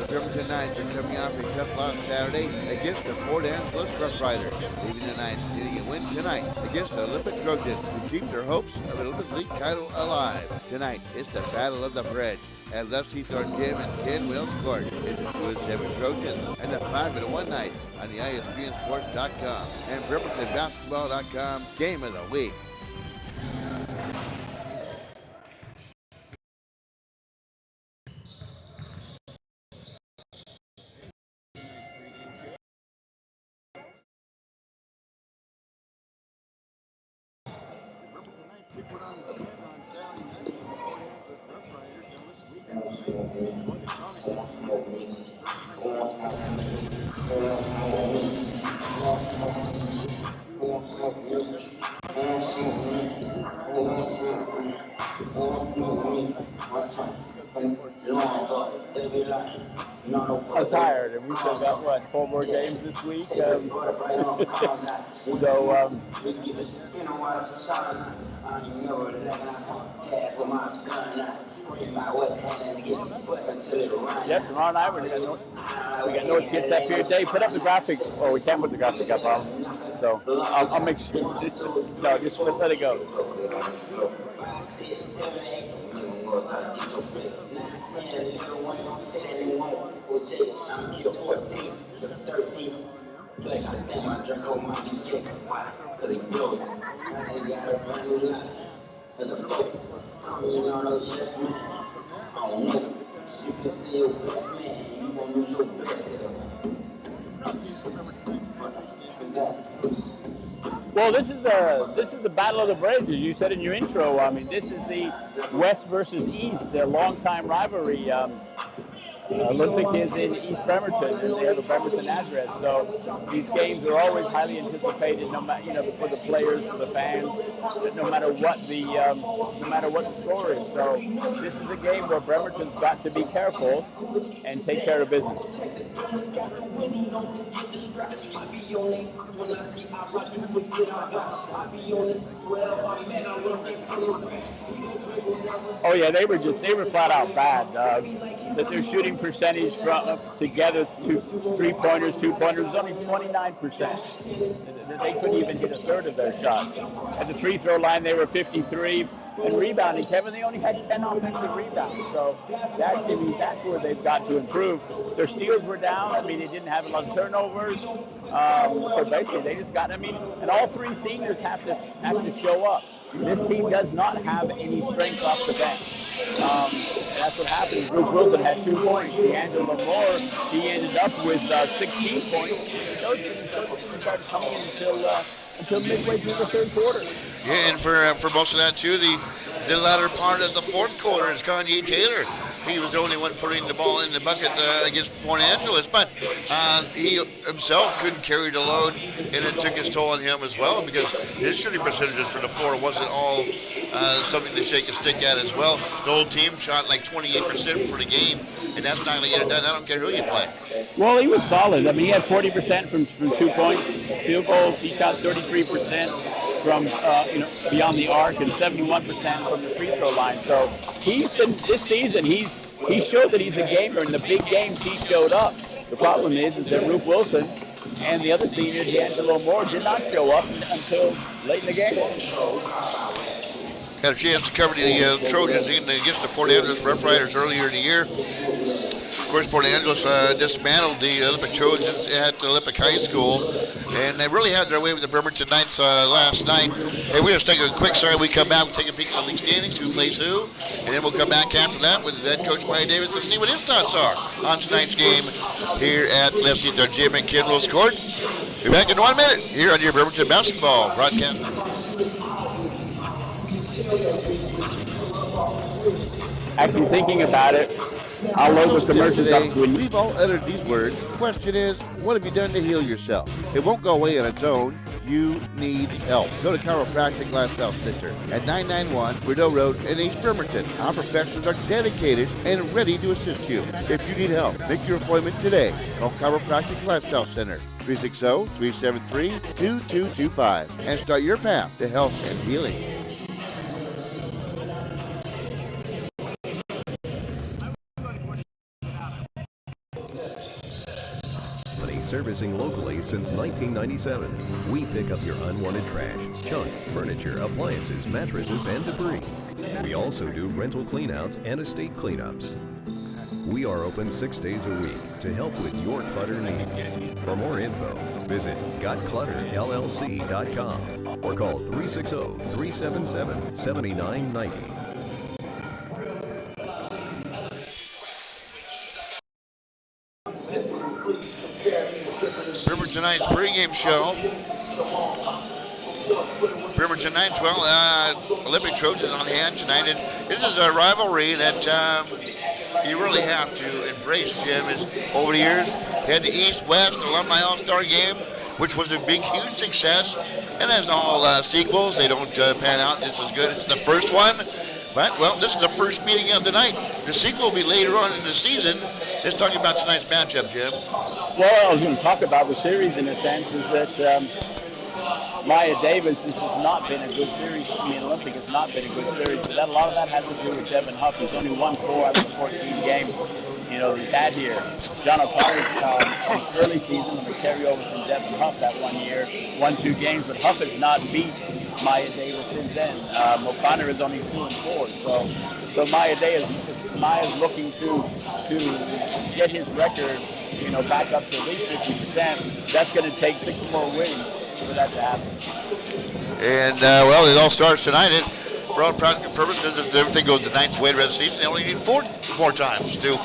Bremerton Knights are coming off a tough loss Saturday against the Port Angeles Rough Riders, leaving the Knights getting a win tonight against the Olympic Trojans to keep their hopes of an Olympic League title alive. Tonight is the Battle of the Bridge at Left Seathorn Gym and Ken Wills Court. It's the 2-7 Trojans and the 5-1 Knights on the ISBNsports.com and BremertonBasketball.com Game of the Week. I'm tired, and we still got what, 4 more games this week. Yep, tomorrow night we got North Kids up here today. Put up the graphics. Oh, we can't put the graphic up, so I'll make sure. Just let it go. Well, this is the Battle of the Bridge, as you said in your intro. I mean, this is the West versus East, their longtime rivalry. Olympic is in East Bremerton, and they have a Bremerton address. So these games are always highly anticipated, no matter for the players, for the fans, no matter what the score is. So this is a game where Bremerton's got to be careful and take care of business. Oh yeah, they were flat out bad. That their shooting percentage together, 3-pointers, 2-pointers, was only 29%. They couldn't even hit a third of their shots. At the free throw line, they were 53. And rebounding, Kevin, they only had 10 offensive rebounds. So that's where they've got to improve. Their steals were down. I mean, they didn't have a lot of turnovers. So basically, they just got. And all 3 seniors have to show up. This team does not have any strength off the bench. And that's what happened. Luke Wilson had 2 points. D'Angelo Moore, he ended up with 16 points. Those didn't start coming in until midway through the third quarter. Yeah, and for most of that too, the latter part of the fourth quarter is Kanye Taylor. He was the only one putting the ball in the bucket against Port Angeles, but he himself couldn't carry the load, and it took its toll on him as well because his shooting percentages for the floor wasn't all something to shake a stick at as well. The whole team shot like 28% for the game, and that's not going to get it done. I don't care who you play. Well, he was solid. I mean, he had 40% from 2 points, field goals. He shot 33% from beyond the arc and 71% from the free throw line. So this season he showed that he's a gamer. In the big games, he showed up. The problem is that Ruth Wilson and the other senior, D'Angelo Moore, did not show up until late in the game. Had a chance to cover the Trojans against the Port Angeles Rough Riders earlier in the year. Of course, Port Angeles dismantled the Olympic Trojans at Olympic High School, and they really had their way with the Bremerton Knights last night. Hey, we're going to take a quick sorry. We come back, we'll take a peek at the league standings, who plays who, and then we'll come back after that with head coach WIAA Davis to see what his thoughts are on tonight's game here at Left Seathorn Gym in Ken Wills Court. Be back in 1 minute here on your Bremerton basketball broadcast. Actually thinking about it, I'll load the commercials up to We've all uttered these words. Question is, what have you done to heal yourself? It won't go away on its own. You need help. Go to Chiropractic Lifestyle Center at 991 Rideau Road in East Bremerton. Our professionals are dedicated and ready to assist you. If you need help, make your appointment today at Chiropractic Lifestyle Center, 360-373-2225, and start your path to health and healing. servicing locally since 1997. We pick up your unwanted trash, junk, furniture, appliances, mattresses, and debris. We also do rental cleanouts and estate cleanups. We are open 6 days a week to help with your clutter needs. For more info, visit gotclutterllc.com or call 360-377-7990. Bremerton tonight's pregame show. Bremerton 9-12, Olympic Trojans on hand tonight. And this is a rivalry that you really have to embrace, Jim. Is over the years, had the East-West Alumni All-Star Game, which was a big, huge success. And as all sequels, they don't pan out just as good as the first one. But, well, this is the first meeting of the night. The sequel will be later on in the season. Let's talk about tonight's matchup, Jim. Well, I was going to talk about the series in a sense is that WIAA Davis, this has not been a good series. I mean, Olympic has not been a good series. But a lot of that has to do with Devin Huff. He's only won 4 out of the 14 games, he's had here. John O'Connor's early season was a carryover from Devin Huff that 1 year, won 2 games, but Huff has not beat WIAA Davis since then. O'Connor is only 2-4, so WIAA Davis is looking to get his record, back up to at least 50%. That's going to take 6 more wins for that to happen. And, well, it all starts tonight. For all practical purposes, if everything goes the Knights' way the rest of the season, they only need 4 more times to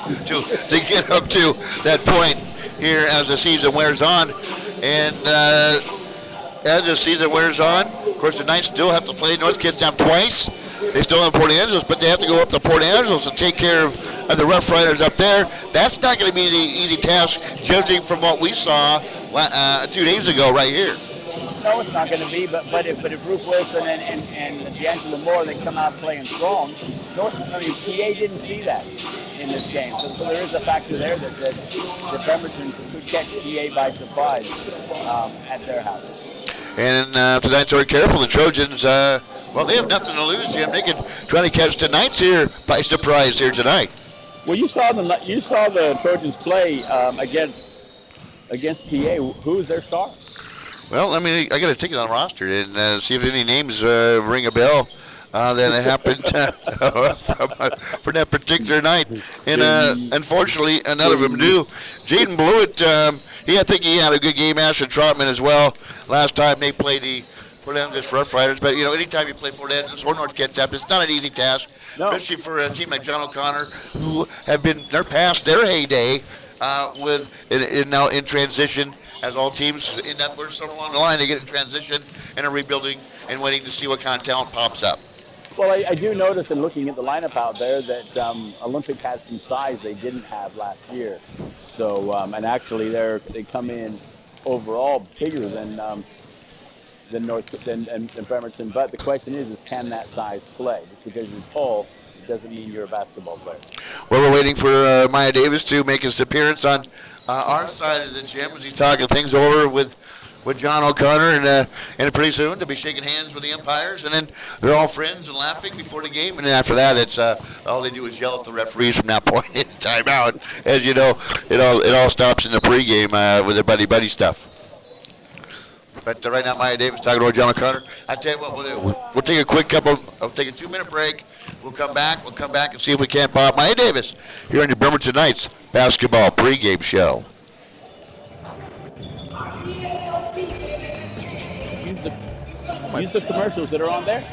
get up to that point here as the season wears on. And as the season wears on, of course, the Knights still have to play North Kingstown twice. They still have Port Angeles, but they have to go up to Port Angeles and take care of the Rough Riders up there. That's not going to be an easy task, judging from what we saw 2 days ago right here. No, it's not going to be, but if Ruth Wilson and D'Angelo Moore, they come out playing strong, PA didn't see that in this game. So there is a factor there that Bremerton could catch PA by surprise at their house. And tonight's very careful. The Trojans, well, they have nothing to lose, Jim. They could try to catch tonight's here by surprise here tonight. Well, you saw the Trojans play against PA. Who's their star? Well, I mean, I got to take it on the roster and see if any names ring a bell that happened for that particular night. And unfortunately, none of them do. Jaden Blewett, I think he had a good game. Ashton Trotman as well. Last time they played the Port Angeles Rough Riders. But, anytime you play Port Angeles or North Kingstown, it's not an easy task, especially for a team like John O'Connor, who they're past their heyday now in transition. As all teams in that we're somewhere along the line, they get in transition and are rebuilding and waiting to see what kind of talent pops up. Well, I do notice in looking at the lineup out there that Olympic has some size they didn't have last year. So, and actually they come in overall bigger than Bremerton. But the question is can that size play? Just because you're tall doesn't mean you're a basketball player. Well, we're waiting for Maya Davis to make his appearance on our side of the gym as he's talking things over with John O'Connor, and pretty soon to be shaking hands with the umpires, and then they're all friends and laughing before the game, and then after that, it's all they do is yell at the referees from that point in timeout. As you know, it all stops in the pregame with their buddy stuff. But right now, Maya Davis talking to John O'Connor. I tell you what we'll do. We'll take a quick take a 2-minute break. We'll come back and see if we can't pop Maya Davis here on the Bremerton Knights basketball pregame show. Use the commercials that are on there.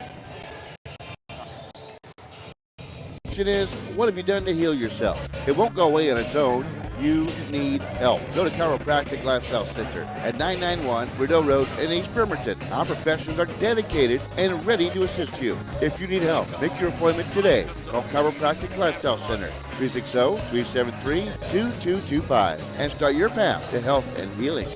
Question is, what have you done to heal yourself? It won't go away on its own. You need help. Go to Chiropractic Lifestyle Center at 991 Rideau Road in East Bremerton. Our professionals are dedicated and ready to assist you. If you need help, make your appointment today. Call Chiropractic Lifestyle Center 360-373-2225 and start your path to health and healing.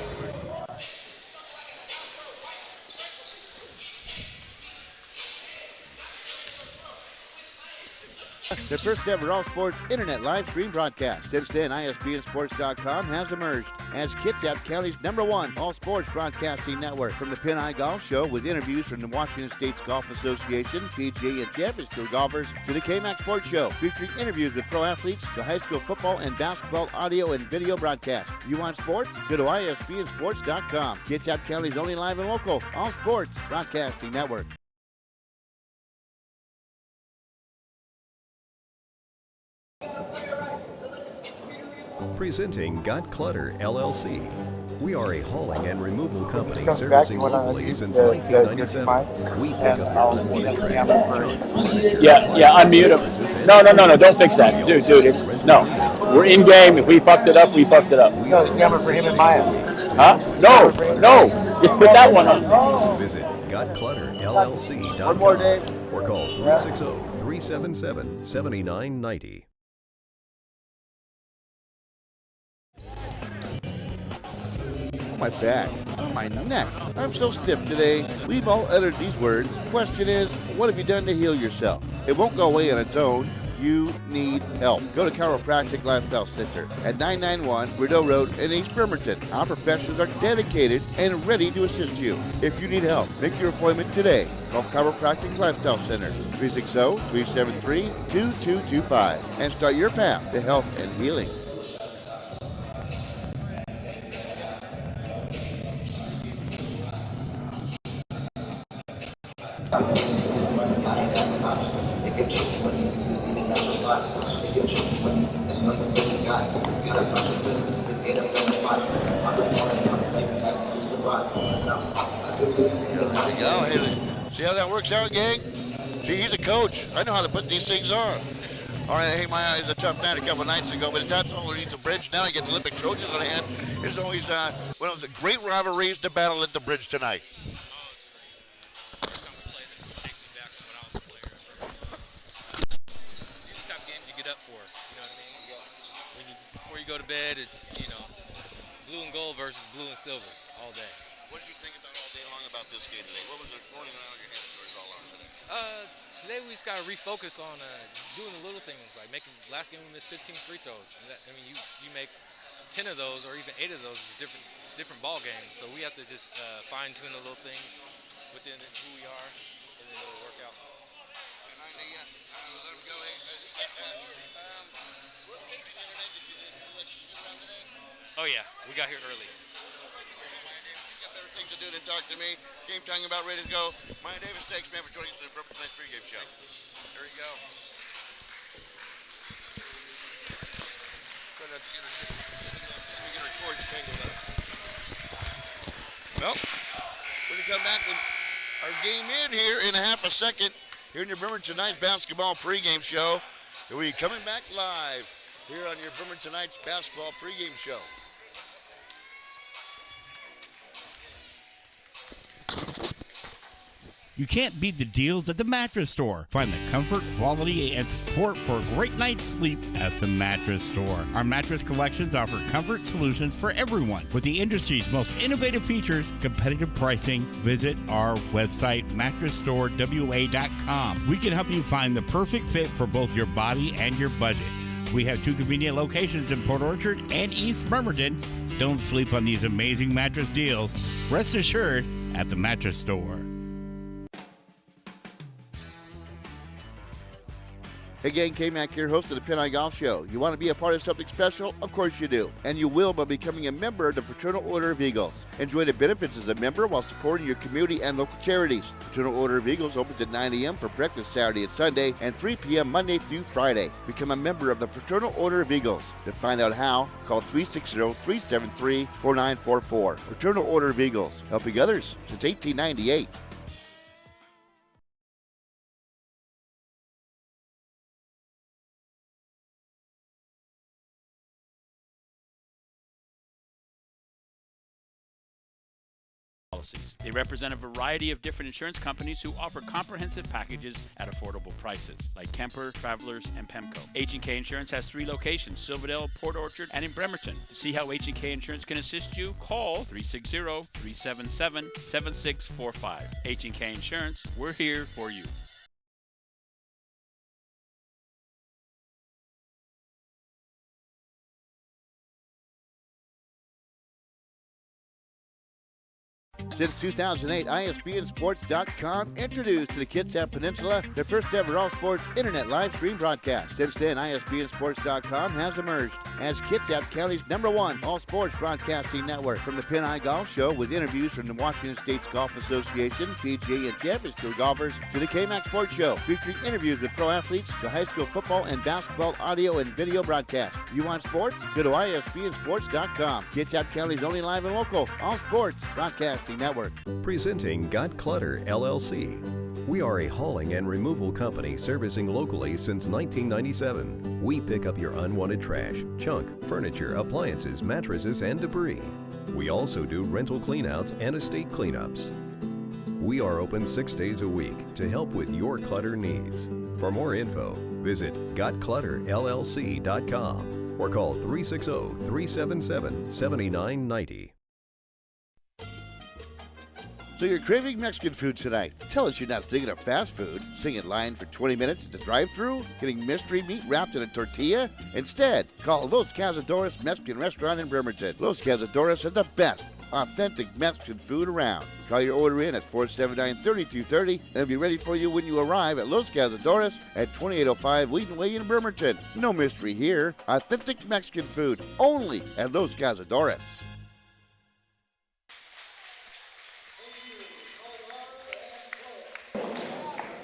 The first ever all sports internet live stream broadcast. Since then, ISBNsports.com has emerged as Kitsap County's #1 all sports broadcasting network. From the Pin Eye Golf Show with interviews from the Washington States Golf Association, PGA and Champions Tour golfers, to the KMAX Sports Show featuring interviews with pro athletes, to high school football and basketball audio and video broadcast. You want sports? Go to ISBNsports.com. Kitsap County's only live and local all sports broadcasting network. Presenting Got Clutter, LLC. We are a hauling and removal company comes servicing back, you wanna locally use since the 1997. We pick up your unwanted trash. Yeah, unmute him. No, don't fix that. Dude, no. We're in game. If we fucked it up, we fucked it up. No, the camera for him and Maya. Huh? No. Just put that one on. Visit GotClutterLLC.com. One more, Dave. Or call 360-377-7990. My back, my neck. I'm so stiff today. We've all uttered these words. Question is, what have you done to heal yourself? It won't go away on its own. You need help. Go to Chiropractic Lifestyle Center at 991 Rideau Road in East Bremerton. Our professionals are dedicated and ready to assist you. If you need help, make your appointment today. Call Chiropractic Lifestyle Center 360-373-2225 and start your path to health and healing. See how that works out, gang? Gee, he's a coach. I know how to put these things on. All right, hey, my eyes a tough night a couple nights ago, but that's all underneath the bridge. Now I get the Olympic Trojans on hand. It's always one of those great rivalries to battle at the bridge tonight. Before you go to bed, it's, blue and gold versus blue and silver all day. What did you think about all day long about this game today? What was it rolling around your head as all on today? Today we just got to refocus on doing the little things, like last game we missed 15 free throws. And you make 10 of those or even 8 of those is a different ball game. So we have to just fine tune the little things within who we are, and then it'll work out. Let him go. Oh yeah, we got here early. Better things to do than talk to me. Game time about ready to go. Maya Davis, thanks, man, for joining us in the Bremerton Tonight's pregame show. There you go. Try not to get a record tangled up. Well, we're going to come back with our game in here in a half a second here in your Bremerton Tonight's basketball pregame show. We'll be coming back live here on your Bremerton Tonight's basketball pregame show. You can't beat the deals at the Mattress Store. Find the comfort, quality, and support for a great night's sleep at the Mattress Store. Our mattress collections offer comfort solutions for everyone. With the industry's most innovative features, competitive pricing, visit our website, mattressstorewa.com. We can help you find the perfect fit for both your body and your budget. We have 2 convenient locations in Port Orchard and East Bremerton. Don't sleep on these amazing mattress deals. Rest assured at the Mattress Store. Hey gang, K-Mac here, host of the Pin Eye Golf Show. You want to be a part of something special? Of course you do. And you will by becoming a member of the Fraternal Order of Eagles. Enjoy the benefits as a member while supporting your community and local charities. Fraternal Order of Eagles opens at 9 a.m. for breakfast Saturday and Sunday and 3 p.m. Monday through Friday. Become a member of the Fraternal Order of Eagles. To find out how, call 360-373-4944. Fraternal Order of Eagles, helping others since 1898. They represent a variety of different insurance companies who offer comprehensive packages at affordable prices, like Kemper, Travelers, and Pemco. H&K Insurance has 3 locations, Silverdale, Port Orchard, and in Bremerton. To see how H&K Insurance can assist you, call 360-377-7645. H&K Insurance, we're here for you. Since 2008, ISBNsports.com introduced to the Kitsap Peninsula the first ever all-sports internet live stream broadcast. Since then, ISBNsports.com has emerged as Kitsap County's #1 all-sports broadcasting network. From the Pin Eye Golf Show with interviews from the Washington State's Golf Association, PGA and Champions Tour golfers, to the KMAX Sports Show, featuring interviews with pro athletes, to high school football and basketball audio and video broadcast. You want sports? Go to ISBNsports.com. Kitsap County's only live and local all-sports broadcasting network. Presenting Got Clutter LLC. We are a hauling and removal company servicing locally since 1997. We pick up your unwanted trash, junk, furniture, appliances, mattresses, and debris. We also do rental cleanouts and estate cleanups. We are open 6 days a week to help with your clutter needs. For more info, visit gotclutterllc.com or call 360-377-7990. So you're craving Mexican food tonight. Tell us you're not thinking of fast food, sitting in line for 20 minutes at the drive-thru, getting mystery meat wrapped in a tortilla. Instead, call Los Cazadores Mexican Restaurant in Bremerton. Los Cazadores are the best authentic Mexican food around. Call your order in at 479-3230 and it'll be ready for you when you arrive at Los Cazadores at 2805 Wheaton Way in Bremerton. No mystery here. Authentic Mexican food only at Los Cazadores.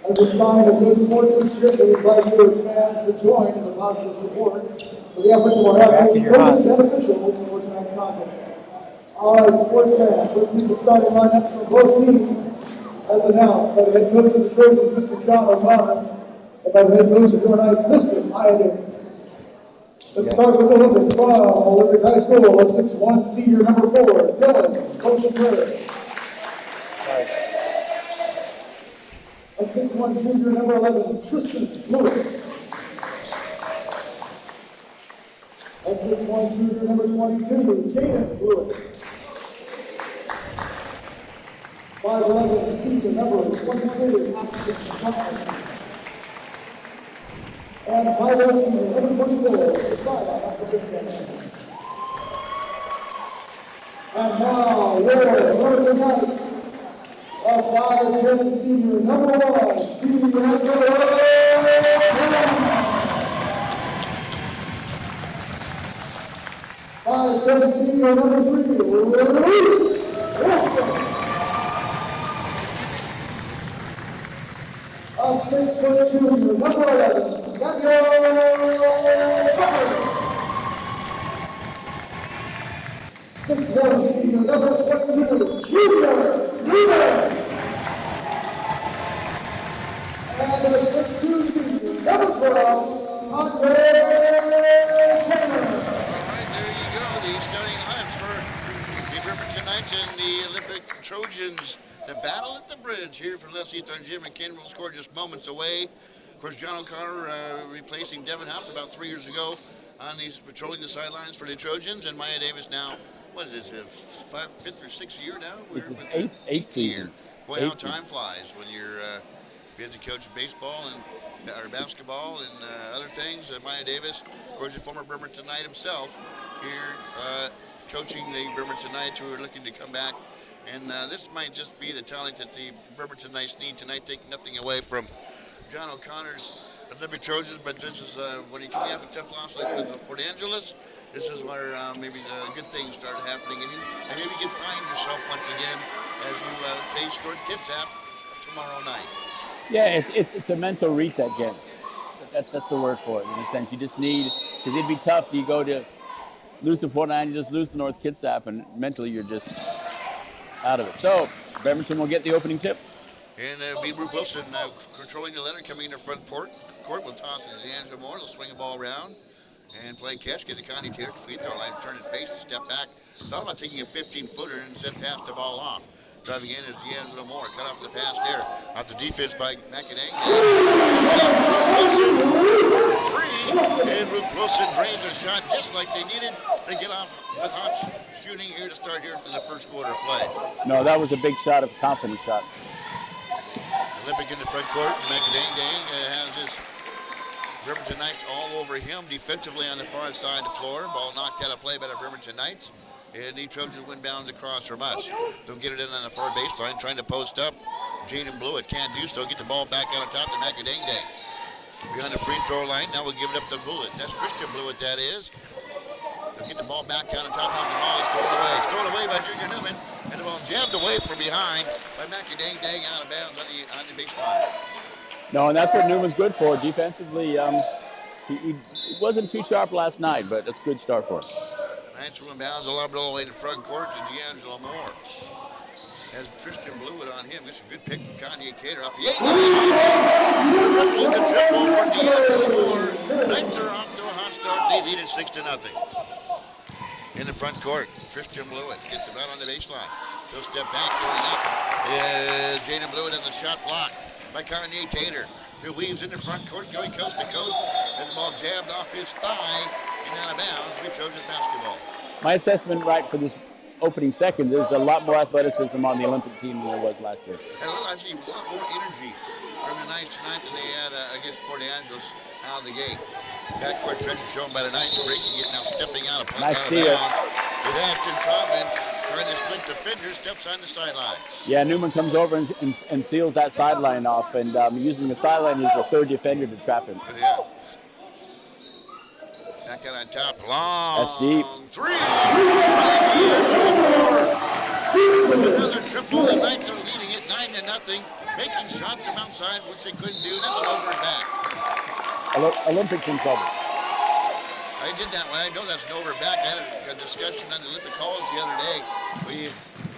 As a sign of good sportsmanship, we invite you as fans to join in the positive support for the efforts of our athletes, coaches, and officials for tonight's contest. All right, sports fans, let's meet the starting lineups for both teams as announced by the head coach of the Trojans, Mr. John O'Connor, and by the head coach of your Knights, Mr. Maya Davis. Let's start with Olympic from Olympic High School, a 6'1", senior number 4, Dylan Coach-Player. A 6'1", junior number 11, Tristan Lewis. A 6'1", junior number 22, Jaden Lewis. 5'11", senior number 23, Ashton Thompson. And 5'8", senior number 24, Josiah Appleton. And now, your Bremerton Knights. A 5'10" senior number 1, D'Angelo. 5'10" senior number 3, Wilson. A 6' junior number 11, Samuel Tucker. 6'1" senior number 22, Junior Ruben. And the 6'2" senior number 12, Andre Taylor. All right, there you go. The starting lineups for the Bremerton Knights and the Olympic Trojans. The battle at the bridge here for Leslie Thorne. Jim McKinn will score just moments away. Of course, John O'Connor replacing Devin Huff about 3 years ago on these patrolling the sidelines for the Trojans, and Maya Davis now. What is this, fifth or sixth year now? It's his eighth season. Boy, how time flies when you're busy coaching baseball and or basketball and other things. Maya Davis, of course, a former Bremerton Knight himself, here coaching the Bremerton Knights who are looking to come back. And this might just be the talent that the Bremerton Knights need tonight. Take nothing away from John O'Connor's Olympic Trojans, but this is when you come out with tough loss like with Port Angeles. This is where maybe good things start happening, and maybe you can find yourself once again as you face towards Kitsap tomorrow night. Yeah, it's a mental reset game. That's the word for it. In a sense, you just need, because it'd be tough. You go to lose to Port Angeles, lose to North Kitsap, and mentally you're just out of it. So Bremerton will get the opening tip. And Bruce Wilson controlling the letter, coming in the front court. Will toss it to D'Angelo Moore. He'll swing the ball around and play catch. Get to Connie Taylor, free throw line, turn and face, step back. Thought about taking a 15-footer and instead passed the ball off. Driving in is D'Angelo Moore. Cut off the pass there. Off the defense by McAdang. Wilson for 3. And Luke Wilson drains a shot just like they needed to get off with hot shooting here to start here in the first quarter of play. No, that was a big shot, a confident shot. Olympic in the front court. McAdang has his Bremerton Knights all over him defensively on the far side of the floor. Ball knocked out of play by the Bremerton Knights. And the Trojans win bounds across from us. They'll get it in on the far baseline, trying to post up. Jaden Blewett can't do so. Get the ball back out on top to Macadang. Behind the free throw line, now we'll give it up to Blewett. That's Christian Blewett, that is. They'll get the ball back out on top. Now the ball is stolen away. Stolen away by Junior Newman. And the ball jammed away from behind by Macadang out of bounds on the baseline. No, and that's what Newman's good for. Defensively, he wasn't too sharp last night, but it's a good start for him. Nice one bounds, a lob all the way to front court to D'Angelo Moore. Has Tristan Blewett on him. This is a good pick from Kanye Tater off the 8. The triple for D'Angelo Moore. Knights are off to a hot start. They lead it 6-0. In the front court, Tristan Blewett gets it out on the baseline. He'll step back, going up. Jaden Blewett has the shot blocked by Kanye Tater, who weaves in the front court, going coast to coast. Has the ball jabbed off his thigh and out of bounds. We Trojans basketball. My assessment right for this opening second, there's a lot more athleticism on the Olympic team than there was last year. And I see a lot more energy from the Knights tonight than they had against Port Angeles out of the gate. Backcourt pressure shown by the Knights, breaking it now, stepping out of nice bounds. With Ashton Trotman trying to split defender, steps on the sidelines. Yeah, Newman comes over and seals that sideline off, and using the sideline as a third defender to trap him. Yeah. Back out on top, long. That's deep. 3. Another triple. The Knights are leading it 9-0, making shots from outside, which they couldn't do. That's an over and back. Olympics in trouble. I did that one. I know that's an over and back. I had a discussion on the Olympic calls the other day.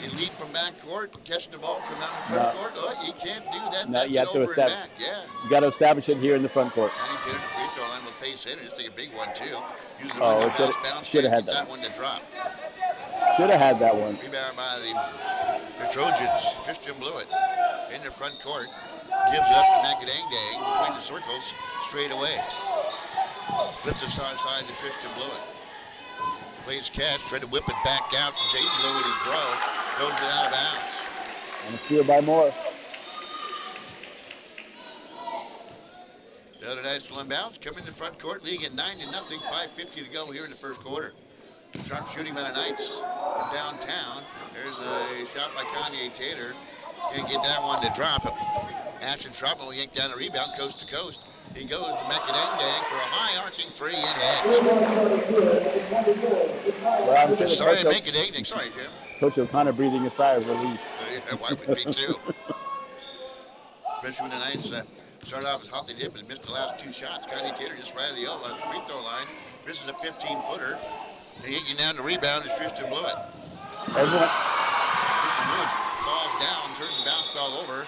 You leave from back court, catch the ball, come out in the front court. Oh, you can't do that. No, that's you have an to over and establish. back. Yeah. You got to establish it here in the front court. Connie Taylor the free throw line will face in and just take a big one too. Use the bounce. Should have had that one to drop. Should have had that one. Rebound by the Trojans. Tristan Blewett in the front court. Gives it up to Macadang between the circles straight away. Flips the side to Tristan Blewett. Plays catch, tried to whip it back out to Jaden Blewett, his bro. Throws it out of bounds. And a steal by Moore. The other Knights will inbounds. Come in the front court, leading at 9-0. 5:50 to go here in the first quarter. Sharp shooting by the Knights from downtown. There's a shot by Kanye Tater. Can't get that one to drop. Ashton Trotman will yank down a rebound coast to coast. He goes to Macadang for a high arcing 3 and hits. Sorry, Macadang. Sorry, Jim. Coach O'Connor breathing a sigh of relief. Yeah, why would be too? Especially when the Knights started off as hot they did, but missed the last 2 shots. Kanye Tater just right at the elbow, free throw line. This is a 15-footer. And yanking down the rebound is Tristan Blewett. Tristan Blewett falls down, turns the bounce ball over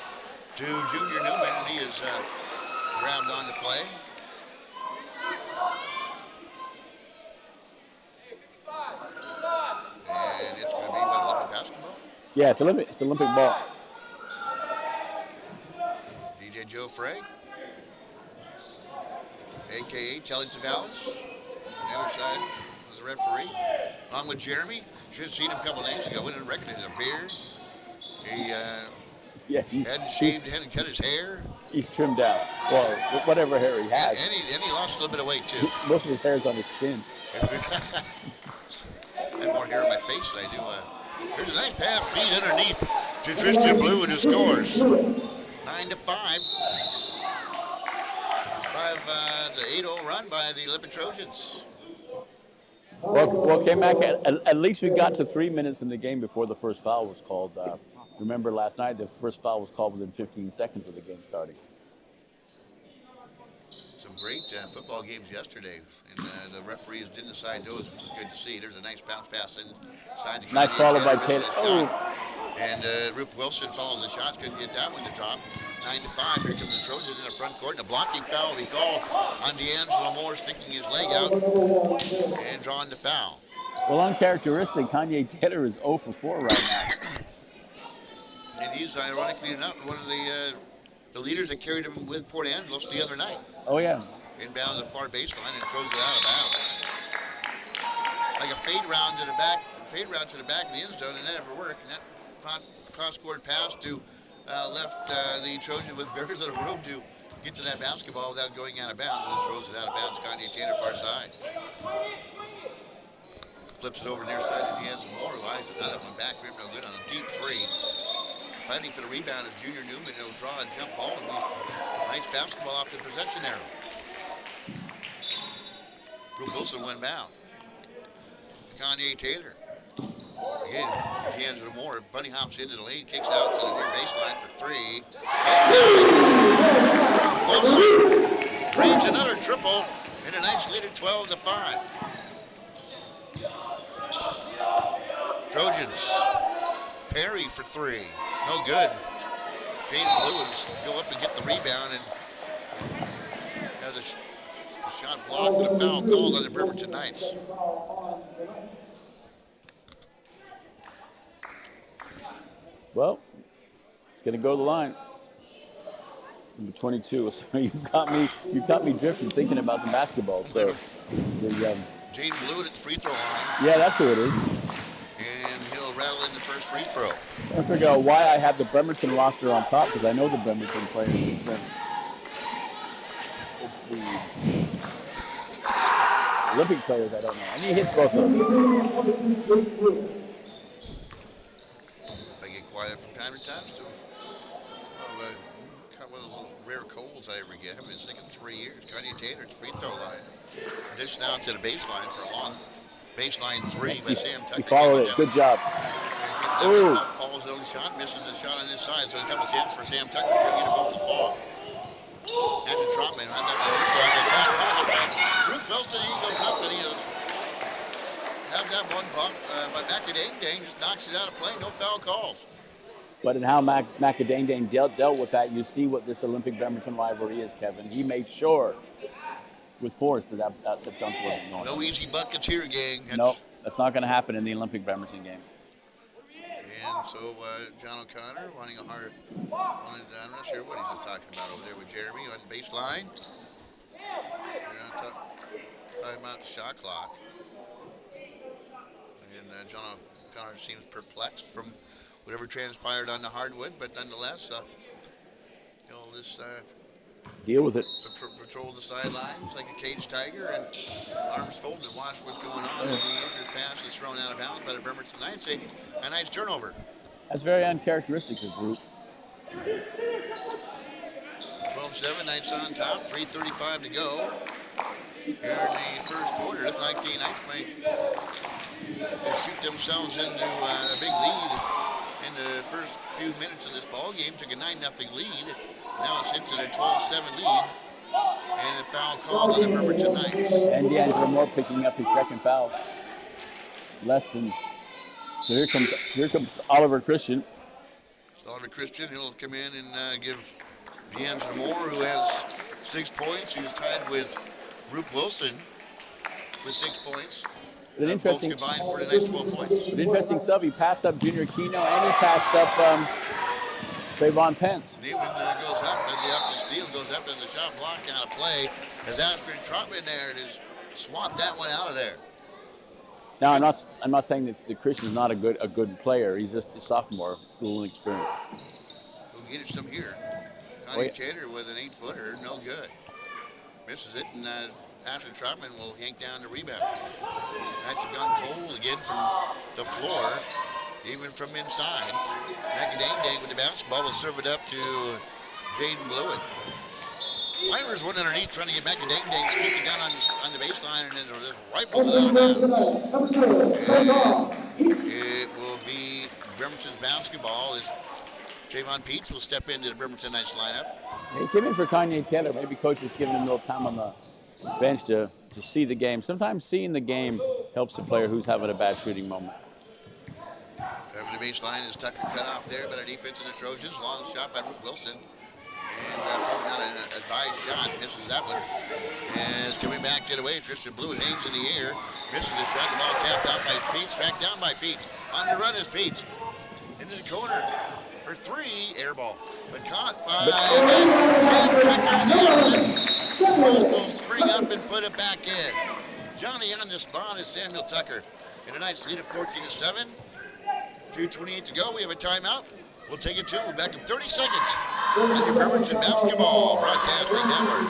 to Junior Newman, and he is grabbed on the play. And it's going to be Olympic basketball? Yeah, it's Olympic ball. DJ Joe Frey, a.k.a. Charlie Savalas. On the other side was the referee. Along with Jeremy. Should have seen him a couple days ago. We didn't recognize his beard. He hadn't shaved, hadn't cut his hair. He's trimmed down. Well, whatever hair he has. And he lost a little bit of weight, too. Most of his hair is on his chin. I have more hair on my face than I do. There's a nice pass feed underneath to Tristan Blewett, who scores. 9-5. It's an 8-0 run by the Olympic Trojans. Well, K-Mac, at least we got to 3 minutes in the game before the first foul was called. Remember last night, the first foul was called within 15 seconds of the game starting. Some great football games yesterday, and the referees didn't decide those, which is good to see. There's a nice bounce pass inside the nice follow by Taylor. And Rupe Wilson follows the shot, couldn't get that one to drop. 9-5, here comes the Trojans in the front court, and a blocking foul we call on D'Angelo Moore, sticking his leg out and drawing the foul. Well, uncharacteristic, Kanye Taylor is 0 for 4 right now. And he's, ironically enough, one of the leaders that carried him with Port Angeles the other night. Oh, yeah. Inbounds the far baseline and throws it out of bounds. Like a fade round to the back of the end zone, and that never worked. And that cross-court pass to left the Trojans with very little room to get to that basketball without going out of bounds, and just throws it out of bounds. Kanye Taylor far side. flips it over near side and he has more. Eyes it. That one back rim, no good on a deep three. Fighting for the rebound is Junior Newman. He'll draw a jump ball and be Knights basketball off the possession arrow. Brooke Wilson went down. Kanye Taylor. Again, he hands it more. Bunny hops into the lane, kicks out to the near baseline for three. Brooke Wilson brings another triple and a nice lead at 12-5. Trojans. Perry for three. No good. Jaden Lewis go up and get the rebound and have the shot blocked with a foul called on the Bremerton Knights. Well, it's going to go to the line. Number 22. So you got me drifting, thinking about some basketball. So Jaden Blewett at the free throw line. Yeah, that's who it is. And he'll rattle in the first free throw. I figure out why I have the Bremerton roster on top, because I know the Bremerton players. It's the Olympic players I don't know. And he hits both of them. If I get quiet from time to time, still. One of those rare colds I ever get. I haven't been sick in 3 years. Kanye Taylor at the free throw line. Dish down to the baseline for a long baseline three by Sam Tucker. He followed it. Good job. Ooh. Follows his own shot, misses the shot on this side, so a couple chances for Sam Tucker to get above the fall. Andrew Trotman had that one back. Luke Belston, he goes up and he have that one bump, but Macadang just knocks it out of play. No foul calls. But in how Macadang dealt with that, you see what this Olympic Bremerton rivalry is, Kevin. He made sure with force that dunk wasn't going. No easy buckets here, gang. Nope, that's not going to happen in the Olympic Bremerton game. And so John O'Connor wanting a hard one. I'm not sure what he's just talking about over there with Jeremy on the baseline. They're talking about the shot clock. And John O'Connor seems perplexed from whatever transpired on the hardwood, but nonetheless, this deal with it. Patrol the sidelines like a caged tiger and arms folded to watch what's going on. And the injured pass is thrown out of bounds by the Bremerton Knights. A nice turnover. That's very uncharacteristic of the group. 12-7, Knights on top, 3:35 to go. Here in the first quarter, looks like the Knights may shoot themselves into a big lead in the first few minutes of this ball game. Took a 9-0 lead. Now it sits at a 12-7 lead. And a foul called on the Bremerton Knights. And D'Angelo Moore picking up his second foul. Less than. So here comes Oliver Christian. So Oliver Christian, he'll come in and give D'Angelo Moore, who has 6 points, who's tied with Brooke Wilson with 6 points. Both combined for the next 12 points. An interesting sub. He passed up Junior Keno and he passed up Trayvon Pence. Newman goes up as he have to steal, goes up as a shot blocked out of play. As Astrid Trotman there to swat that one out of there. Now I'm not saying that the Christian's not a good player. He's just a sophomore, a little inexperienced. We'll get it some here. Connie Taylor with an 8-footer, no good. Misses it, and Astrid Trotman will yank down the rebound. Knights have gone cold again from the floor, even from inside. Macadang with the bounce ball will serve it up to Jaden Blewett. Fires one underneath, trying to get Macadang scooping down on the baseline, and then just rifles it out of bounds. It will be Bremerton's basketball as Javon Peets will step into the Bremerton Knights lineup. He came in for Kanye Taylor. Maybe coach is giving him a little time on the bench to see the game. Sometimes seeing the game helps a player who's having a bad shooting moment. Over the baseline is Tucker cut off there by the defense of the Trojans. Long shot by Brooke Wilson. And probably not an advised shot. Misses that one. And it's coming back to the way. Tristan Blewett hangs in the air. Misses the shot. The ball tapped out by Peets. Tracked down by Peets. On the run is Peets. Into the corner for three. Air ball. But caught by Tucker in the other. Post will spring up and put it back in. Johnny on the spot is Samuel Tucker. And the Knights lead at 14-7. 2:28 to go. We have a timeout. We'll take it to back in 30 seconds. And your Bremerton Basketball Broadcasting Network.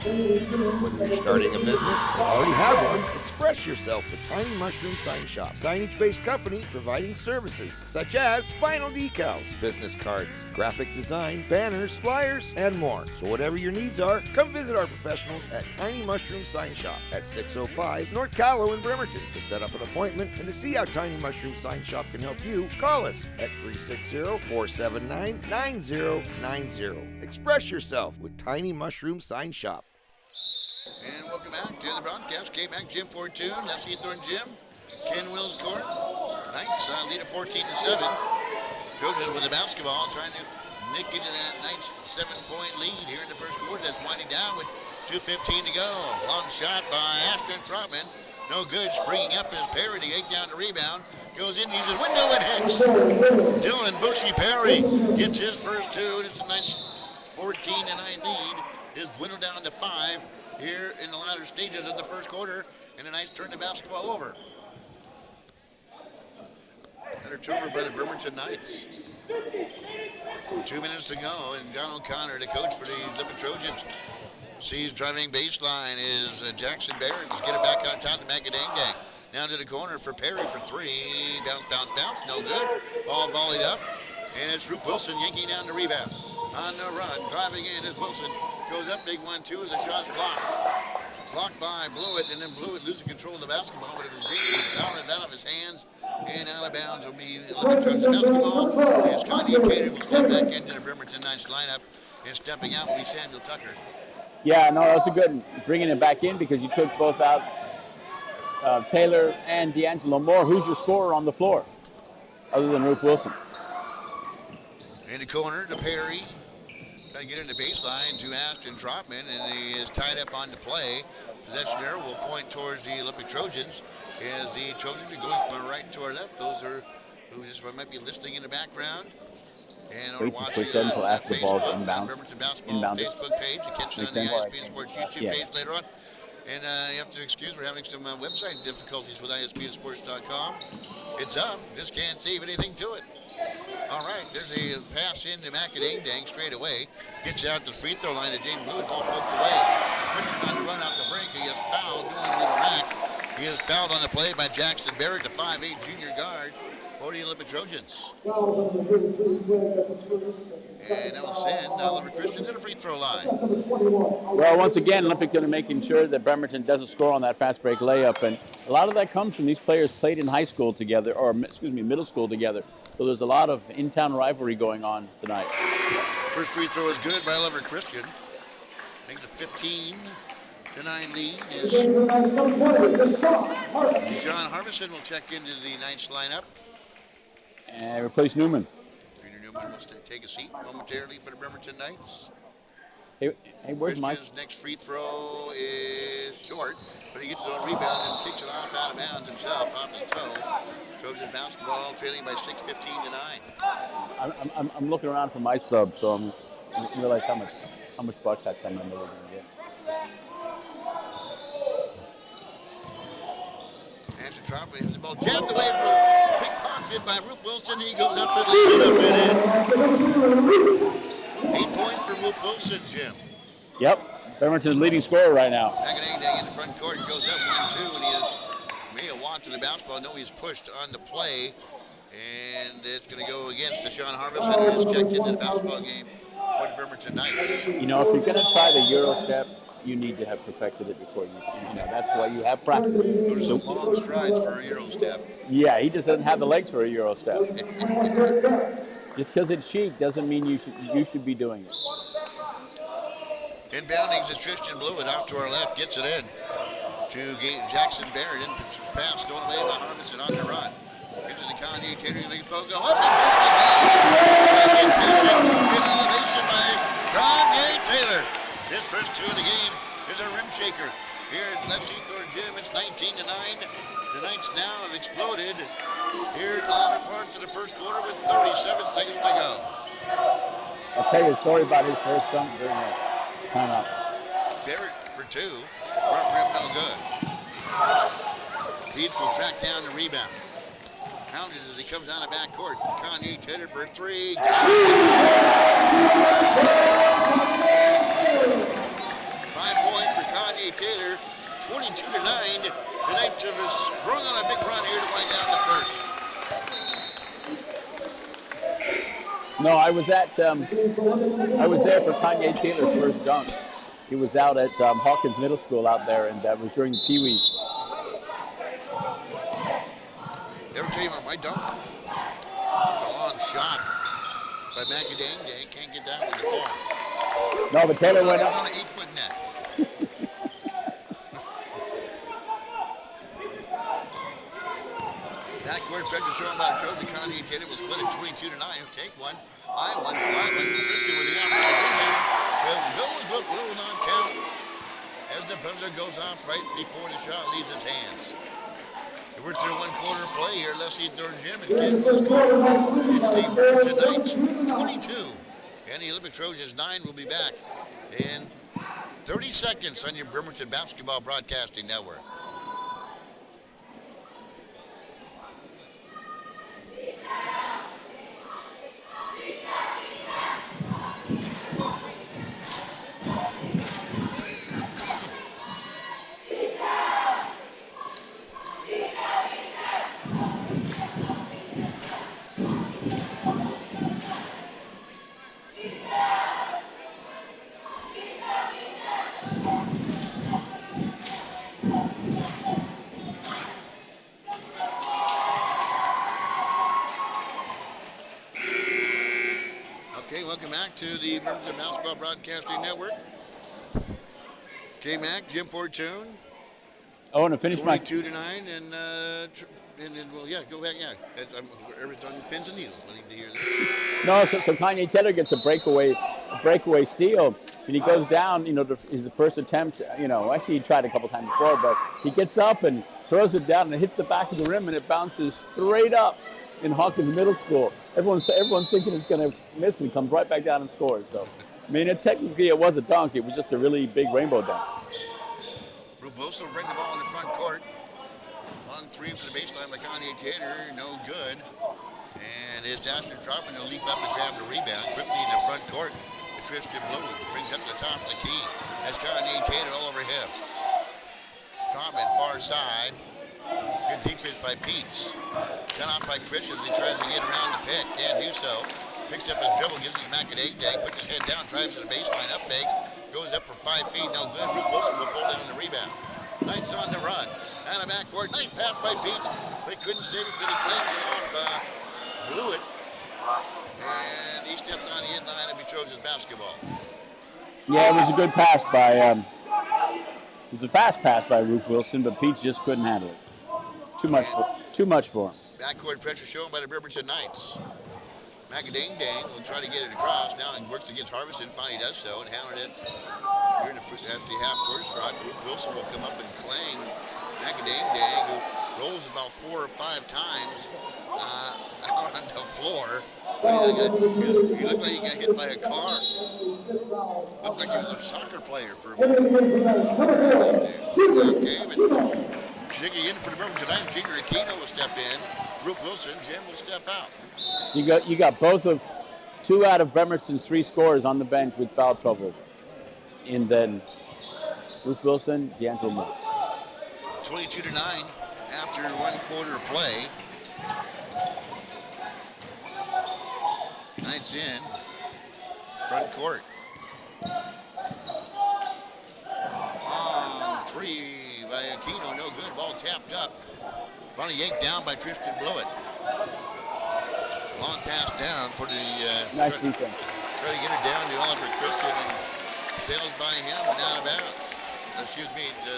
Whether you're starting a business or already have one, express yourself with Tiny Mushroom Sign Shop. Signage-based company providing services such as vinyl decals, business cards, graphic design, banners, flyers, and more. So whatever your needs are, come visit our professionals at Tiny Mushroom Sign Shop at 605 North Callow in Bremerton. To set up an appointment and to see how Tiny Mushroom Sign Shop can help you, call us at 360-479-9090. Express yourself with Tiny Mushroom Sign Shop. And welcome back to the broadcast. K-Mac, Jim Fortune, Leslie Thorne Jim, Ken Wills Court. Knights lead at 14-7. Trojans with the basketball trying to nick into that Knights 7-point lead here in the first quarter. That's winding down with 2:15 to go. Long shot by Ashton Trotman. No good. Springing up is Perry to take down the rebound. Goes in, uses window and hits. Dylan Bushy Perry gets his first two, and it's a nice 14-9 lead. Is dwindled down to 5 here in the latter stages of the first quarter, and the Knights turn the basketball over. Another turnover by the Bremerton Knights. 2 minutes to go, and John O'Connor, the coach for the Olympic Trojans, sees driving baseline is Jackson Barrett. Just get it back on top to Macadang. Now to the corner for Perry for 3. Bounce, bounce, bounce. No good. Ball volleyed up, and it's Roop Wilson yanking down the rebound. On the run, driving in is Wilson. Goes up, big 1-2, the shot's blocked. Blocked by Blewett, and then Blewett losing control of the basketball, but it was Reed bouncing it out of his hands, and out of bounds will be Olympic Trojans basketball. As Kanye Tater will step back into the Bremerton Knights lineup, and stepping out will be Samuel Tucker. Yeah, no, that's a good bringing it back in because you took both out, Taylor and D'Angelo Moore. Who's your scorer on the floor other than Ruth Wilson? In the corner to Perry. Trying to get in the baseline to Ashton Trotman, and he is tied up on the play. Possession there will point towards the Olympic Trojans as the Trojans are going from our right to our left. Those are who just might be listening in the background. And or watching Facebook, Bremerton Basketball Facebook page. You catch it on the ISBN Sports YouTube page later on. And you have to excuse we're having some website difficulties with ISBNsports.com. It's up, just can't save anything to it. All right, there's a pass into Macadang straight away. Gets out to the free throw line to James Blewett, ball poked away. Christian on the run out the break. He is fouled doing a little rack. He is fouled on the play by Jackson Barrett, the 5'8 junior guard for the Olympic Trojans. And that will send Oliver Christian to the free throw line. Well, once again, Olympic going to making sure that Bremerton doesn't score on that fast break layup. And a lot of that comes from these players played in high school together, or middle school together. So there's a lot of in-town rivalry going on tonight. First free throw is good by Oliver Christian. Makes the 15-9 lead is Deshaun Harbison will check into the Knights lineup. And replace Newman. Junior Newman will take a seat momentarily for the Bremerton Knights. Hey, where's Christian's next free throw is short, but he gets it on rebound and kicks it off out of bounds himself, off his toe. Trojans basketball trailing by 6, 15-9. I'm looking around for my sub, so I realize how much broadcast time I'm really going to get. Ashton Trotman has the ball jammed away from pickpocketed by Roop Wilson. He goes up and lays it up and in. 8 points for Roop Wilson, Jim. Yep, Bremerton's leading scorer right now. Macadang in the front court goes up 1-2, and he is may have walked to the basketball. No, he's pushed on the play, and it's going to go against Deshaun Harbison, who is checked into the basketball game for the Bremerton Knights. You know, if you're going to try the Euro step, you need to have perfected it before you know, that's why you have practice. Those are some long strides for a Euro step. Yeah, he just doesn't have the legs for a Euro step. Just because it's chic doesn't mean you should be doing it. Inbounding to Tristan Blewett off to our left, gets it in to Jackson Barrett. In pass stolen away by Harbison on the run. Gives it to Kanye Taylor. Go up and jam it. Elevation by Kanye Taylor. His first two of the game is a rim shaker. Here at Leslie Thorne Gym, it's 19-9. The Knights now have exploded here at the latter parts of the first quarter with 37 seconds to go. I'll tell you a story about his first dunk during that timeout. Barrett for 2. Front rim no good. Peets will track down the rebound. Hounded as he comes out of backcourt. Kanye Taylor for 3. 5 points was there for Kanye Taylor's first dunk. He was out at Hawkins Middle School out there, and that was during the Pee Wee. Ever tell you about my dunk? It's a long shot by Macadang. Can't get that one to fall. No, but Taylor went up. It was on an 8-foot net. Backcourt pressure showing by the Trojan. Kanye Taylor will split it 22-9. He'll take one. I won 5. Christian with the offensive rebound. Goes up, will not count. As the buzzer goes off right before the shot leaves his hands. We're to 1 quarter play here. Leslie third Jim and Ken will score. It's Steve Bremerton Knights 22. And the Olympic Trojans 9 will be back in 30 seconds on your Bremerton Basketball Broadcasting Network. Welcome back to the Bremerton Basketball Broadcasting Network. K-Mac, Jim Fortune. I want to finish 22-9, and well, yeah, go back, yeah. Everybody's on pins and needles waiting to hear this. No, so Kanye Taylor gets a breakaway steal, and he goes down. His first attempt. Actually he tried a couple times before, but he gets up and throws it down and hits the back of the rim, and it bounces straight up in Hawkins Middle School. Everyone's thinking it's going to miss, and comes right back down and scores. So, technically it was a dunk. It was just a really big rainbow dunk. Ruboso bring the ball in the front court. Long 3 for the baseline by Kanye Taylor, no good. And his Ashton Troutman will leap up and grab the rebound quickly in the front court. Tristan Blue brings up the top of the key. That's Kanye Taylor all over him. Troutman far side. Good defense by Peets. Cut off by Christian as he tries to get around the pick. Can't do so. Picks up his dribble, gives it to Macadang, puts his head down, drives to the baseline, up fakes, goes up for 5 feet, no good. Luke Wilson will pull down the rebound. Knights on the run. Out of backcourt, nice pass by Peets, but couldn't save it, but he cleans it off. Blew it. And he stepped on the inline of Trojans basketball. Yeah, it was a good pass by, it was a fast pass by Luke Wilson, but Peets just couldn't handle it. Too much for him. Backcourt pressure shown by the Bremerton Knights. Macadang will try to get it across. Now he works against Harveston. Finally does so and hammered it here at the half-court stripe. Luke Wilson will come up and clang Macadang, who rolls about 4 or 5 times out on the floor. He looked like he got hit by a car. Looked like he was a soccer player for a moment. Okay, but checking in for the Bremerton Knights, Junior Aquino will step in. Brooke Wilson, Jim will step out. You got 2 out of Bremerton's 3 scorers on the bench with foul trouble. And then Brooke Wilson, D'Angelo Moore. 22-9 after 1 quarter of play. Knights in. Front court. Long 3 by Aquino, no good. Ball tapped up. Finally yanked down by Tristan Blewett. Long pass down for the... nice defense. Try to get it down to Oliver Christian and sails by him and out of bounds. Excuse me, to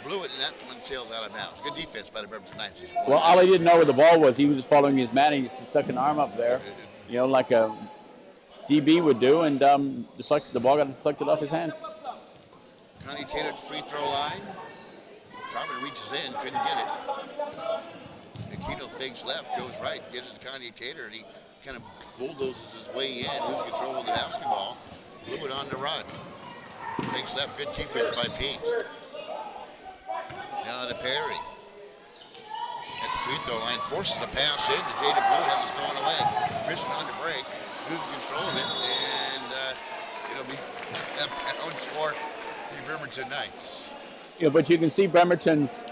Blewett, and that one sails out of bounds. Good defense by the Bremerton Knights. Well, Ollie didn't know where the ball was. He was following his man. He stuck an arm up there, like a DB would do, and the ball got deflected off his hand. Connie Taylor at the free throw line. Troutman reaches in, couldn't get it. Aquino fakes left, goes right, gives it to Kanye Taylor, and he kind of bulldozes his way in, loses control of the basketball. Blew it on the run. Fakes left, good defense by Peets. Now to Perry. At the free throw line, forces the pass in to Jada Blue, has it stolen away. Christian on the break, loses control of it, and it'll be a bounce for the Bremerton Knights. But you can see Bremerton's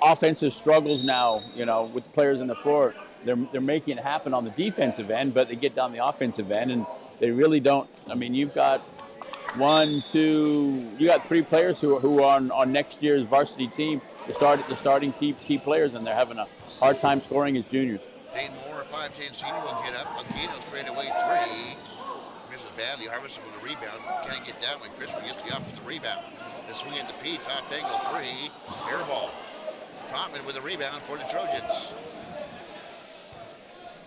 offensive struggles now, with the players on the floor. they're making it happen on the defensive end, but they get down the offensive end and they really don't. I mean, you've got you got 3 players who are on next year's varsity team. The starting key players, and they're having a hard time scoring as juniors. Dane Moore, a 5'10" senior, will get up. Aquino straight away 3. Misses badly. Harvison with a rebound. Can't get that one. Crispin gets the offensive rebound. The swing at the Pete's. Off angle 3. Air ball. Trotman with a rebound for the Trojans.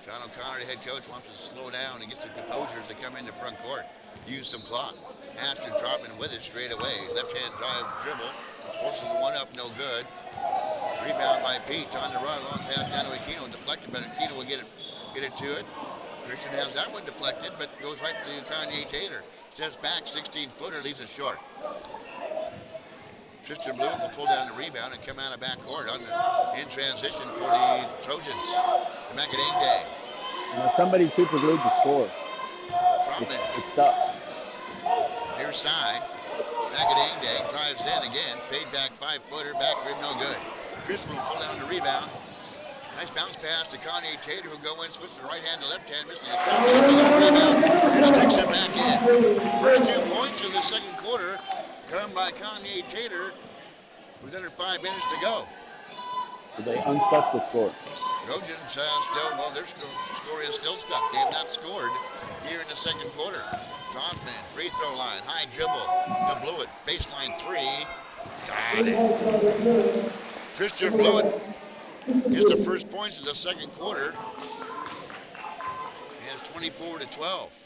John O'Connor, the head coach, wants to slow down and get some composers to come into front court. Use some clock. Ashton Trotman with it straight away. Left-hand drive dribble. Forces the one up, no good. Rebound by Pete on the run. Long pass down to Aquino. Deflected, but Aquino will get it to it. Christian has that one deflected, but goes right to Kanye Taylor. Steps back, 16-footer, leaves it short. Tristan Blue will pull down the rebound and come out of backcourt in transition for the Trojans. The Macadang Day. Somebody super glued to score. It's tough. Near side. Macadang Day drives in again. Fade back 5-footer. Back rim no good. Chris will pull down the rebound. Nice bounce pass to Kanye Taylor, who go in, switch from right hand to left hand, missing a shot, gets a little rebound, and sticks it back in. First 2 points of the second quarter come by Kanye Taylor with under 5 minutes to go. They unstuck the score. Trojans their score is still stuck. They have not scored here in the second quarter. Trotman, free throw line, high dribble to Blewett, baseline 3. Got it. Tristan Blewett gets the first points of the second quarter. And it's 24-12.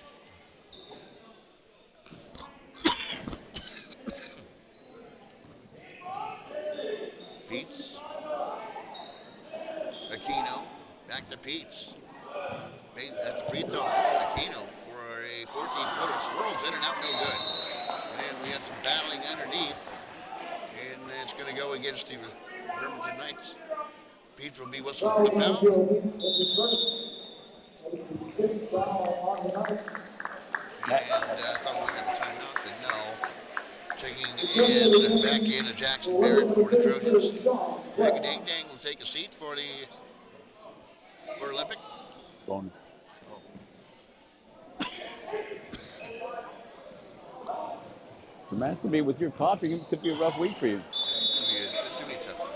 Peets. Aquino. Back to Peets. At the free throw line. Aquino for a 14-footer. Swirls in and out, no good. And then we had some battling underneath. And it's going to go against the Bremerton Knights. Peets will be whistled for the foul. And I thought we were going to have a timeout, but no. Checking in, back in to Jackson Barrett for the Trojans. Macadang Dang will take a seat for Olympic. Going. The man's going to be with your coffee. It could be a rough week for you. It's going to be a tough one.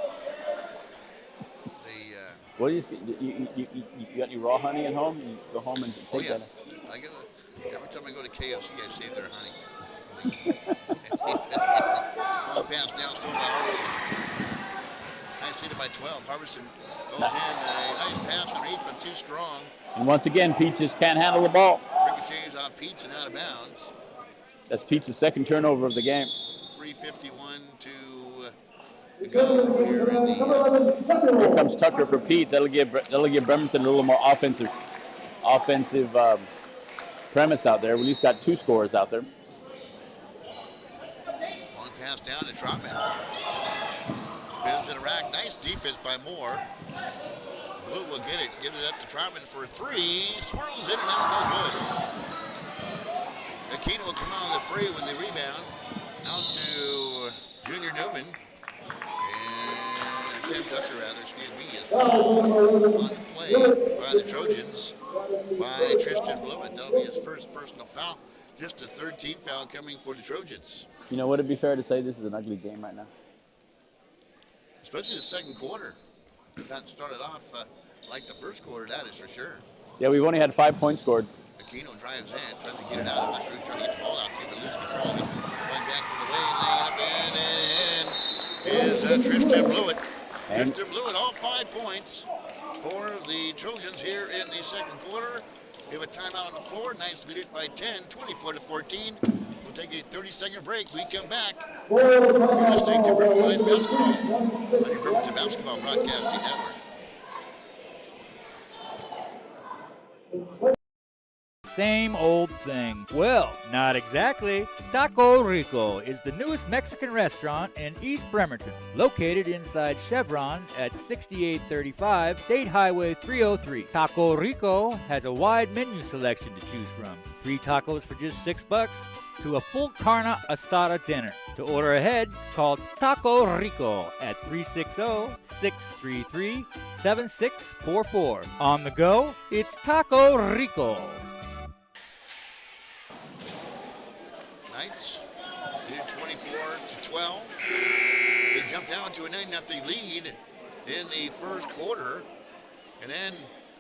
What do you got any raw honey at home? You go home and take that. Every time I go to KFC, I save their honey. Long pass down, stolen by Harbison. Nice lead by 12. Harbison goes in. A nice pass underneath, but too strong. And once again, Pete just can't handle the ball. Ricochets off Pete's and out of bounds. That's Pete's second turnover of the game. 3:51 to go here in the. Here comes Tucker for Pete. That'll give Bremerton a little more offensive premise out there. We at least got 2 scorers out there. Long pass down to Trotman. Spins in a rack. Nice defense by Moore. Blue will get it up to Trotman for 3. Swirls in and out, no good. Aquino will come out of the free with the rebound. Out to Junior Newman. And Sam Tucker, is fouled on the play by the Trojans by Tristan Blewett. That'll be his first personal foul. Just a 13th foul coming for the Trojans. You know, would it be fair to say this is an ugly game right now? Especially the second quarter. Not started off like the first quarter, that is for sure. Yeah, we've only had 5 points scored. Aquino drives in, tries to get it out. I'm not sure he's trying to get the ball out to, but loses control of it. Going back to the lane, laying it up in is Tristan Blewett. Tristan Blewett, all 5 points for the Trojans here in the second quarter. We have a timeout on the floor. Knights lead it by 10, 24-14. We'll take a 30-second break. We come back. You're listening to Bremerton Knights Basketball on your Bremerton Basketball Broadcasting Network. same old thing. Well, not exactly. Taco Rico is the newest Mexican restaurant in East Bremerton, located inside Chevron at 6835 State Highway 303. Taco Rico has a wide menu selection to choose from. 3 tacos for just $6 to a full carne asada dinner. To order ahead, call Taco Rico at 360-633-7644. On the go, it's Taco Rico. Knights lead 24-12. They jumped down to a 9-0 lead in the first quarter, and then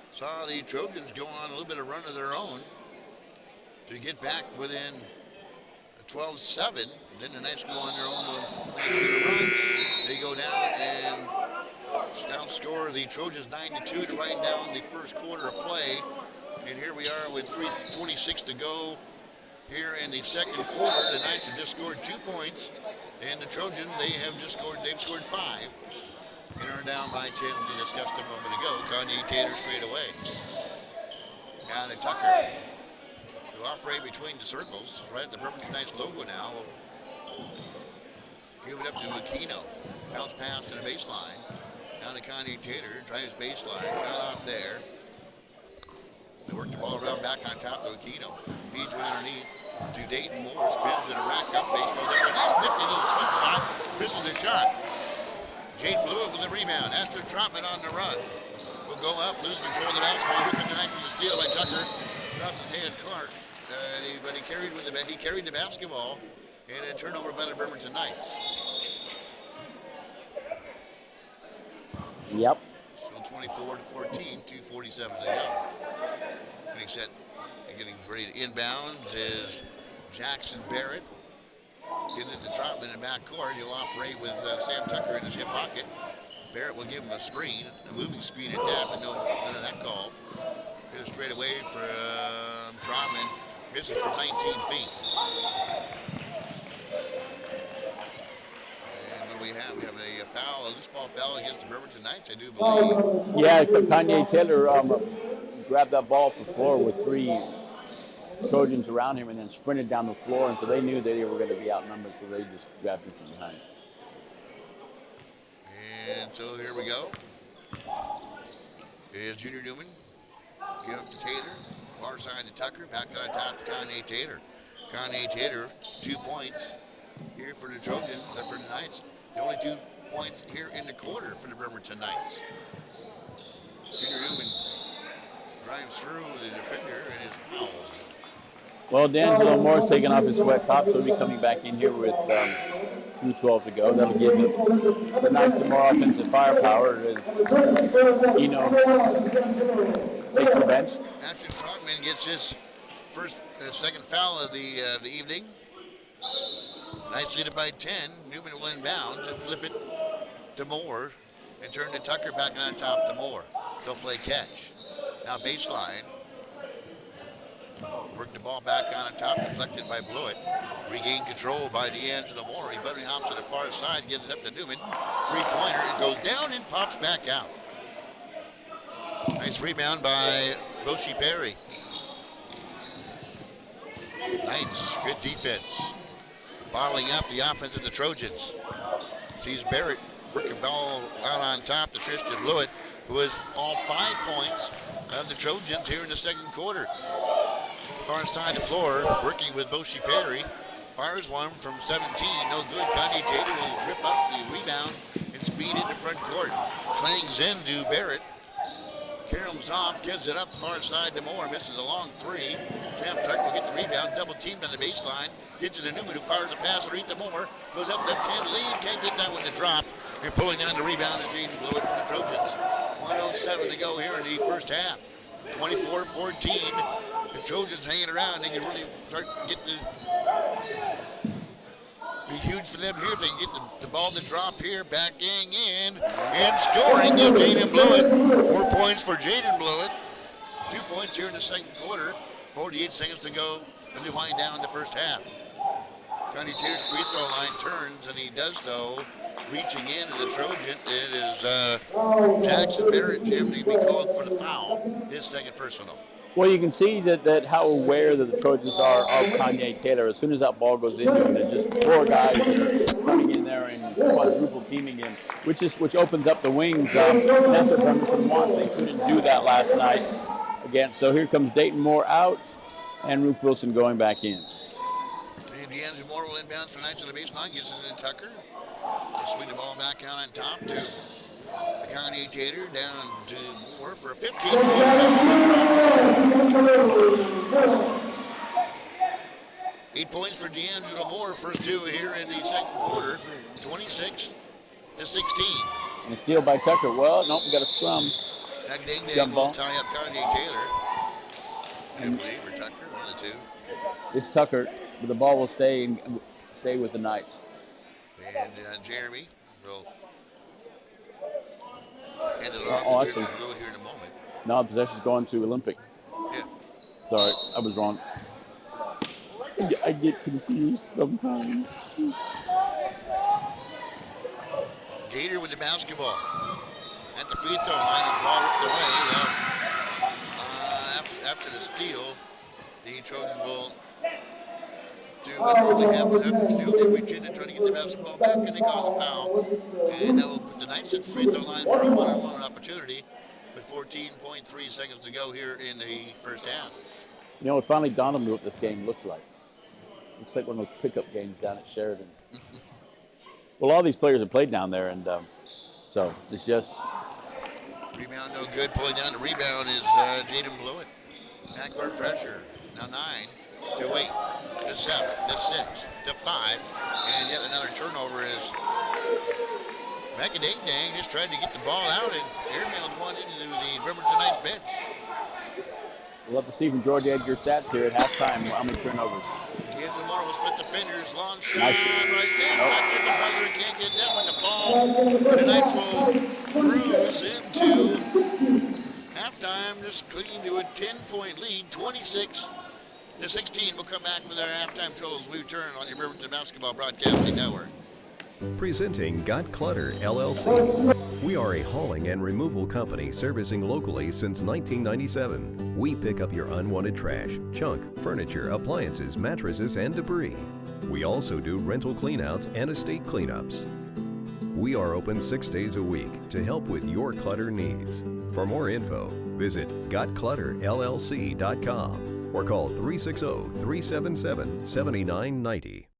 saw the Trojans go on a little bit of run of their own to get back within 12-7. Then the Knights go on their own nice little run. They go down and outscore the Trojans 9-2 to wind down the first quarter of play. And here we are with 3:26 to go here in the second quarter. The Knights have just scored 2 points, and the Trojans, they've scored 5. And are down by 10, as we discussed a moment ago. Kanye Tater straight away. Down to Tucker. To operate between the circles, right at the Bremerton Knights logo now. Give it up to Aquino. Bounce pass to the baseline. Down to Kanye Tater. Drives baseline. Cut off there. They work the ball around back on top to Aquino. Feeds one underneath to Dayton Moore. Spins it a rack up. Base goes up. A nice nifty little scoop shot. Misses the shot. Jaden Blewett with the rebound. Astrid Trotman on the run. Will go up, lose control of the basketball. Here comes the Knights with the steal by Tucker. Drops his hand cart. But he carried the basketball. And a turnover by the Bremerton Knights. Yep. So 24-14, 2:47 to go. Getting set, getting ready to inbounds is Jackson Barrett. Gives it to Trotman in backcourt. He'll operate with Sam Tucker in his hip pocket. Barrett will give him a screen, a moving screen at that, but none of that called. Hit it straight away from Trotman. Misses from 19 feet. And what do we have? We have a foul, a loose ball foul against the Bremerton Knights, I do believe. Yeah, Kanye Taylor grabbed that ball off the floor with 3 Trojans around him and then sprinted down the floor, and so they knew that they were going to be outnumbered, so they just grabbed him from behind. And so here we go. Here's Junior Newman. Give up to Tater. Far side to Tucker. Back on top to Kanye Tater. Kanye Tater, 2 points here for the Trojans, for the Knights. The only 2 points here in the quarter for the Bremerton Knights. Junior Newman drives through the defender and is fouled. Well, D'Angelo Moore's taking off his sweat top, so he'll be coming back in here with 2:12 to go. That'll give the Knights some more offensive firepower as takes the bench. Ashton Trotman gets his second foul of the evening. Knights lead it by 10. Newman will inbounds and flip it to Moore and turn to Tucker back on top to Moore. They'll play catch. Now baseline. Work the ball back on top, deflected by Blewett. Regained control by D'Angelo Moore. He bunny hops to the far side, gives it up to Newman. 3-pointer, it goes down and pops back out. Nice rebound by Boshi Perry. Knights, good defense. Bottling up the offense of the Trojans. Sees Barrett working ball out on top to Tristan Blewett, who has all 5 points of the Trojans here in the second quarter. Far side of the floor, working with Boshi Perry. Fires one from 17, no good. Kanye Tater will rip up the rebound and speed into front court. Clangs into Barrett. Caroms off, gives it up the far side to Moore. Misses a long 3. Sam Tucker will get the rebound, double teamed on the baseline. Gets it to Newman, who fires a pass underneath to Moore. Goes up left-hand lead, can't get that one to drop. They're pulling down the rebound of Jaden Blewett for the Trojans. 1:07 to go here in the first half. 24-14. The Trojans hanging around. They can really start to get be huge for them here if they can get the ball to drop here, backing in, and scoring is Jaden Blewett. 4 points for Jaden Blewett. 2 points here in the second quarter. 48 seconds to go as we wind down the first half. Connie Tater's free throw line turns, and he does so, reaching in to the Trojan. It is Jackson Barrett, Jim, to be called for the foul. His second personal. Well, you can see that how aware that the Trojans are of Kanye Taylor. As soon as that ball goes into him, there's just 4 guys that are coming in there and quadruple teaming him, which opens up the wings. And that's what Bremerton wants. They couldn't do that last night again. So here comes Dayton Moore out, and Ruth Wilson going back in. And D'Angelo Moore will inbound for Knights on the baseline. Gives it to Tucker. They swing the ball back out on top to Kanye Taylor, down to Moore for a 15-foot. 8 points for D'Angelo Moore, first 2 here in the second quarter, 26-16. And a steal by Tucker. Well, nope, we got a scrum. Dang will tie up Kanye Taylor. I believe, or Tucker, one of the two. It's Tucker, but the ball will stay with the Knights. And Jeremy will hand it off to Tristan Road here in a moment. No, possession's going to Olympic. Yeah. Sorry, I was wrong. I get confused sometimes. Gator with the basketball at the free throw line, and the ball ripped away. After the steal, the Trojans will do what they have after the steal. They reach in and try to get the basketball back, and they call a foul. And that will put the Knights at the free throw line for a one-on-one opportunity with 14.3 seconds to go here in the first half. You know, it finally dawned on me what this game looks like. Looks like one of those pickup games down at Sheridan. Well, all these players have played down there, and so it's just... Rebound no good. Pulling down the rebound is Jaden Blewett. Backcourt pressure. Now 9 to 8 to 7 to 6 to 5. And yet another turnover is Dang just tried to get the ball out and airmailed one into the Bremerton Knights bench. We'll have to see from George Edgar stats here at halftime how many turnovers. D'Angelo Moore will split defenders. Long shot Nice. right there. Tucker, the buzzer, can't get that one to fall. The Knights will cruise into halftime, just clinging to a 10-point lead, 26-16. We'll come back with our halftime totals. We return on your Bremerton Basketball Broadcasting Network. Presenting Got Clutter, LLC. We are a hauling and removal company servicing locally since 1997. We pick up your unwanted trash, junk, furniture, appliances, mattresses, and debris. We also do rental cleanouts and estate cleanups. We are open 6 days a week to help with your clutter needs. For more info, visit gotclutterllc.com or call 360-377-7990.